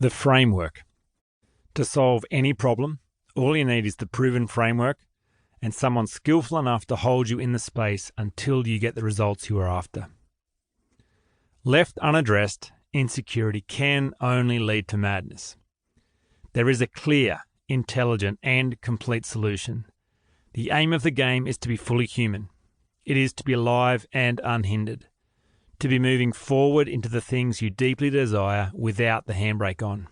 The framework. To solve any problem, all you need is the proven framework and someone skillful enough to hold you in the space until you get the results you are after. Left unaddressed, insecurity can only lead to madness. There is a clear, intelligent, and complete solution. The aim of the game is to be fully human. It is to be alive and unhindered. To be moving forward into the things you deeply desire without the handbrake on.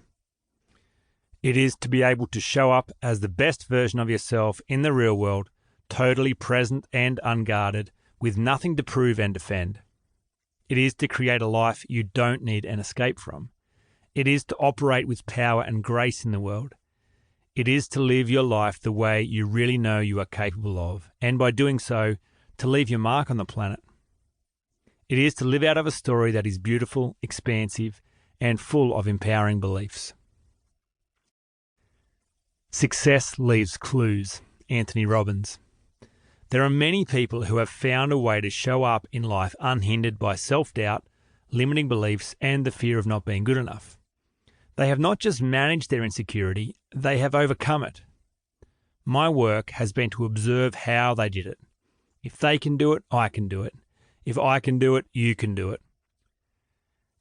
It is to be able to show up as the best version of yourself in the real world, totally present and unguarded, with nothing to prove and defend. It is to create a life you don't need an escape from. It is to operate with power and grace in the world. It is to live your life the way you really know you are capable of, and by doing so, to leave your mark on the planet. It is to live out of a story that is beautiful, expansive, and full of empowering beliefs. Success leaves clues. Anthony Robbins. There are many people who have found a way to show up in life unhindered by self-doubt, limiting beliefs, and the fear of not being good enough. They have not just managed their insecurity, they have overcome it. My work has been to observe how they did it. If they can do it, I can do it. If I can do it, you can do it.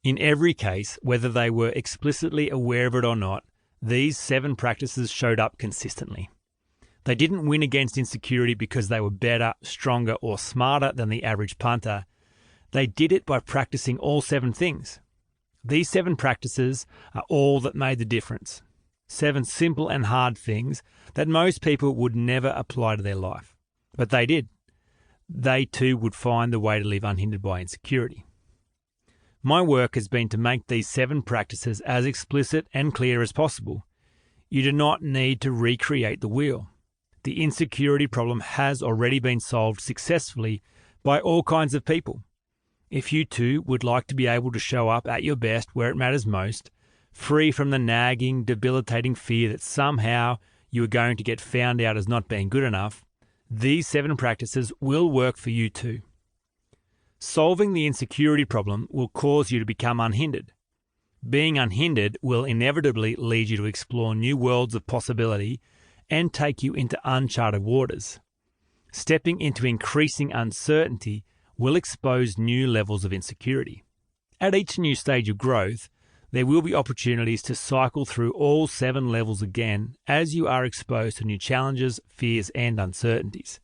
In every case, whether they were explicitly aware of it or not, these 7 practices showed up consistently. They didn't win against insecurity because they were better, stronger, or smarter than the average punter. They did it by practicing all 7 things. These 7 practices are all that made the difference. 7 simple and hard things that most people would never apply to their life. But they did. They too would find the way to live unhindered by insecurity. My work has been to make these 7 practices as explicit and clear as possible. You do not need to recreate the wheel. The insecurity problem has already been solved successfully by all kinds of people. If you too would like to be able to show up at your best where it matters most, free from the nagging, debilitating fear that somehow you are going to get found out as not being good enough, these 7 practices will work for you too. Solving the insecurity problem will cause you to become unhindered. Being unhindered will inevitably lead you to explore new worlds of possibility and take you into uncharted waters. Stepping into increasing uncertainty will expose new levels of insecurity. At each new stage of growth, there will be opportunities to cycle through all 7 levels again as you are exposed to new challenges, fears, and uncertainties.